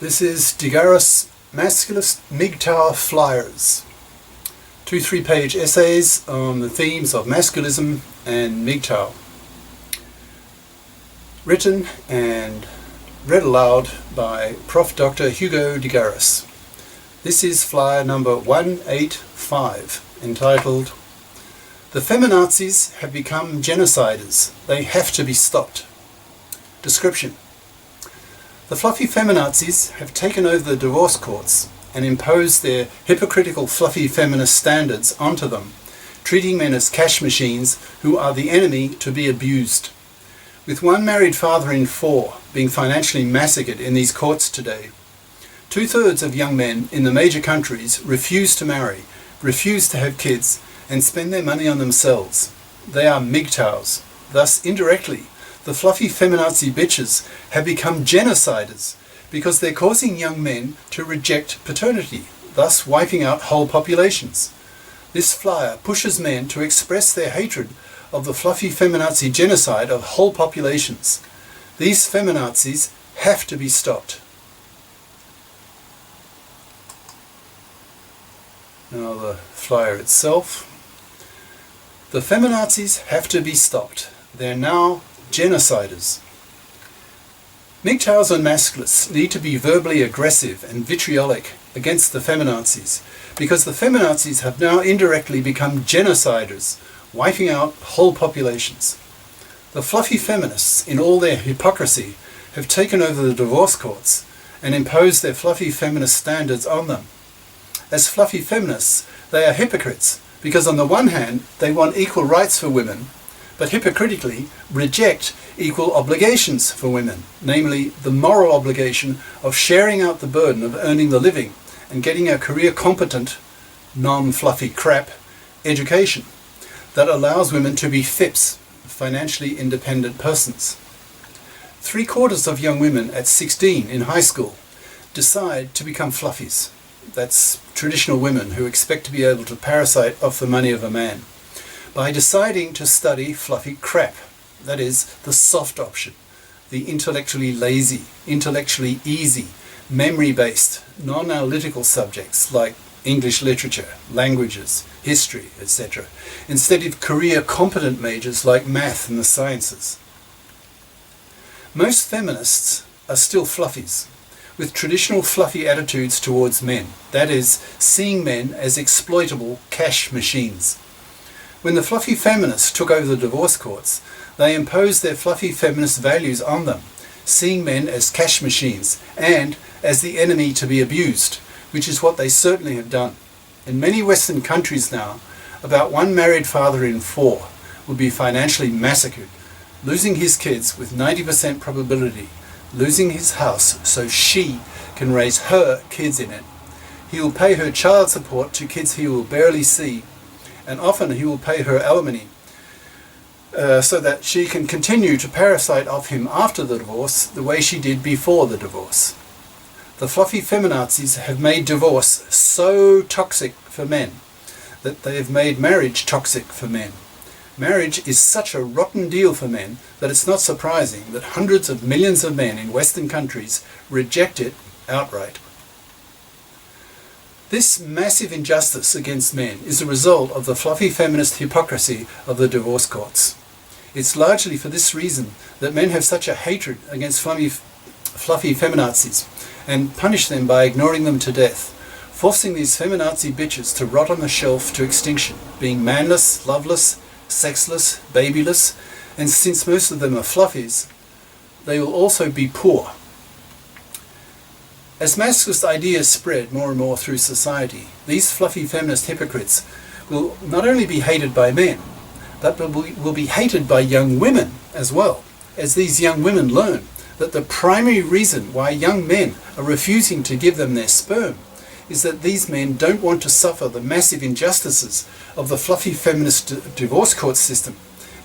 This is GARIS Masculist MGTOW flyers. 2 3-page essays on the themes of masculism and MGTOW. Written and read aloud by Prof. Dr. Hugo de Garis. This is flyer number 185, entitled "The Feminazis have become genociders. They have to be stopped." Description: the fluffy feminazis have taken over the divorce courts and imposed their hypocritical fluffy feminist standards onto them, treating men as cash machines who are the enemy to be abused. With one married father in 4 being financially massacred in these courts today, 2/3 of young men in the major countries refuse to marry, refuse to have kids, and spend their money on themselves. They are MGTOWs. Thus, indirectly, the fluffy feminazi bitches have become genociders because they're causing young men to reject paternity, thus wiping out whole populations. This flyer pushes men to express their hatred of the fluffy feminazi genocide of whole populations. These feminazis have to be stopped. Now the flyer itself. The feminazis have to be stopped. They're now genociders. MGTOWs and masculists need to be verbally aggressive and vitriolic against the feminazis, because the feminazis have now indirectly become genociders, wiping out whole populations. The fluffy feminists, in all their hypocrisy, have taken over the divorce courts and imposed their fluffy feminist standards on them. As fluffy feminists, they are hypocrites, because on the one hand they want equal rights for women, but hypocritically reject equal obligations for women, namely the moral obligation of sharing out the burden of earning the living and getting a career-competent, non-fluffy crap education that allows women to be FIPs, financially independent persons. 3/4 of young women at 16 in high school decide to become fluffies. That's traditional women who expect to be able to parasite off the money of a man, by deciding to study fluffy crap, that is, the soft option, the intellectually lazy, intellectually easy, memory-based, non-analytical subjects like English literature, languages, history, etc., instead of career-competent majors like math and the sciences. Most feminists are still fluffies, with traditional fluffy attitudes towards men, that is, seeing men as exploitable cash machines. When the fluffy feminists took over the divorce courts, they imposed their fluffy feminist values on them, seeing men as cash machines and as the enemy to be abused, which is what they certainly have done. In many Western countries now, about one married father in 4 will be financially massacred, losing his kids with 90% probability, losing his house so she can raise her kids in it. He will pay her child support to kids he will barely see, and often he will pay her alimony so that she can continue to parasite off him after the divorce the way she did before the divorce. The fluffy feminazis have made divorce so toxic for men that they have made marriage toxic for men. Marriage is such a rotten deal for men that it's not surprising that hundreds of millions of men in Western countries reject it outright. This massive injustice against men is a result of the fluffy feminist hypocrisy of the divorce courts. It's largely for this reason that men have such a hatred against fluffy feminazis and punish them by ignoring them to death, forcing these feminazi bitches to rot on the shelf to extinction, being manless, loveless, sexless, babyless, and since most of them are fluffies, they will also be poor. As masculist ideas spread more and more through society, these fluffy feminist hypocrites will not only be hated by men, but will be hated by young women as well, as these young women learn that the primary reason why young men are refusing to give them their sperm is that these men don't want to suffer the massive injustices of the fluffy feminist divorce court system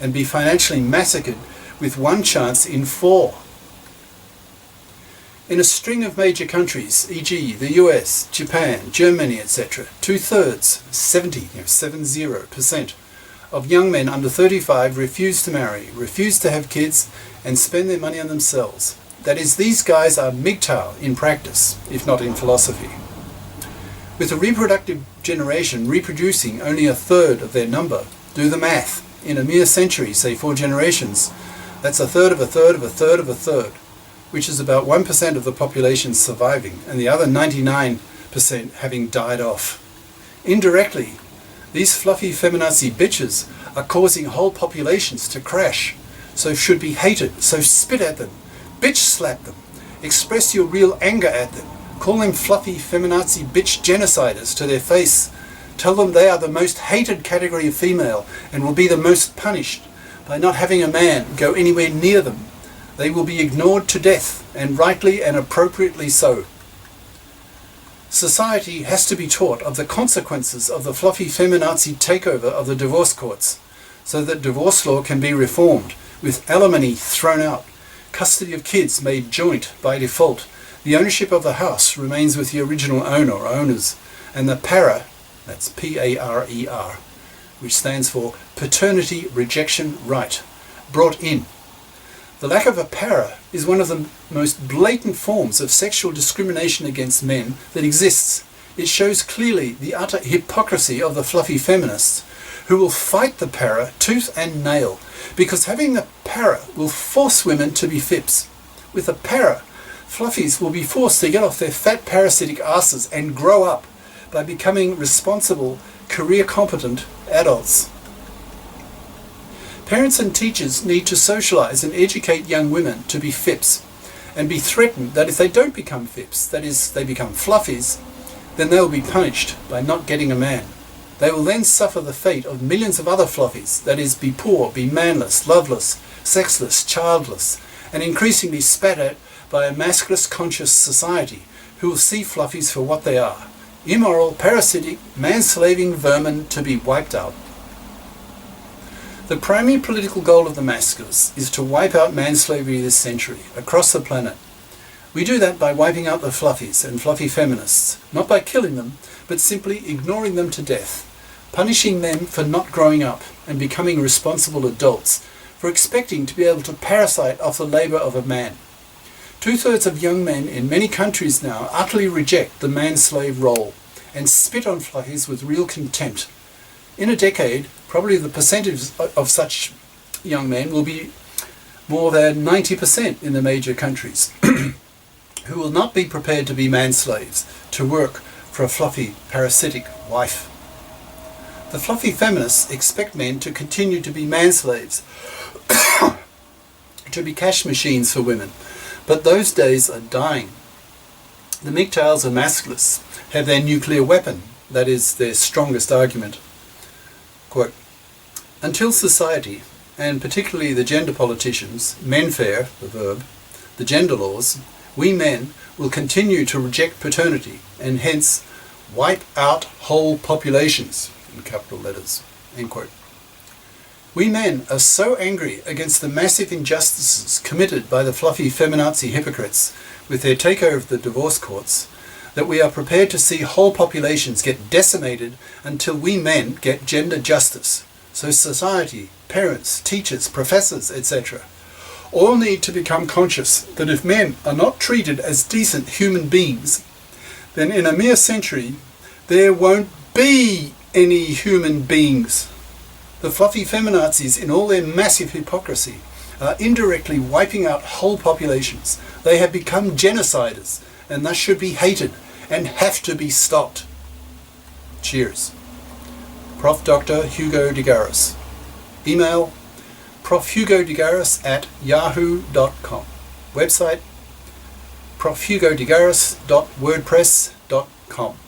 and be financially massacred with one chance in 4. In a string of major countries, e.g. the US, Japan, Germany, etc., 2/3, 70% of young men under 35 refuse to marry, refuse to have kids, and spend their money on themselves. That is, these guys are MGTOW in practice, if not in philosophy. With a reproductive generation reproducing only a third of their number, do the math. In a mere century, say 4 generations, that's a third of a third of a third of a third, which is about 1% of the population surviving, and the other 99% having died off. Indirectly, these fluffy feminazi bitches are causing whole populations to crash, so should be hated, so spit at them, bitch slap them, express your real anger at them, call them fluffy feminazi bitch genociders to their face, tell them they are the most hated category of female and will be the most punished by not having a man go anywhere near them. They will be ignored to death, and rightly and appropriately so. Society has to be taught of the consequences of the fluffy feminazi takeover of the divorce courts, so that divorce law can be reformed, with alimony thrown out, custody of kids made joint by default, the ownership of the house remains with the original owner or owners, and the para, that's P-A-R-E-R, which stands for paternity rejection right, brought in. The lack of a para is one of the most blatant forms of sexual discrimination against men that exists. It shows clearly the utter hypocrisy of the fluffy feminists, who will fight the para tooth and nail, because having the para will force women to be fips. With a para, fluffies will be forced to get off their fat parasitic asses and grow up by becoming responsible, career-competent adults. Parents and teachers need to socialize and educate young women to be fips, and be threatened that if they don't become fips, that is, they become fluffies, then they will be punished by not getting a man. They will then suffer the fate of millions of other fluffies, that is, be poor, be manless, loveless, sexless, childless, and increasingly spat at by a masculist conscious society who will see fluffies for what they are, immoral, parasitic, man-slaving vermin to be wiped out. The primary political goal of the masculists is to wipe out man-slavery this century, across the planet. We do that by wiping out the fluffies and fluffy feminists, not by killing them, but simply ignoring them to death, punishing them for not growing up and becoming responsible adults, for expecting to be able to parasite off the labour of a man. 2/3 of young men in many countries now utterly reject the man-slave role and spit on fluffies with real contempt. In a decade, probably the percentage of such young men will be more than 90% in the major countries, who will not be prepared to be man-slaves, to work for a fluffy, parasitic wife. The fluffy feminists expect men to continue to be man-slaves, to be cash machines for women, but those days are dying. The MGTOWs and masculists have their nuclear weapon, that is their strongest argument. Quote, until society, and particularly the gender politicians, menfare, the verb, the gender laws, we men will continue to reject paternity and hence wipe out whole populations, in capital letters, end quote. We men are so angry against the massive injustices committed by the fluffy feminazi hypocrites with their takeover of the divorce courts that we are prepared to see whole populations get decimated until we men get gender justice. So society, parents, teachers, professors, etc. all need to become conscious that if men are not treated as decent human beings, then in a mere century there won't be any human beings. The fluffy feminazis, in all their massive hypocrisy, are indirectly wiping out whole populations. They have become genociders and thus should be hated and have to be stopped. Cheers. Prof. Dr. Hugo de GARIS. Email profhugodegaris@yahoo.com. Website profhugodegaris.wordpress.com.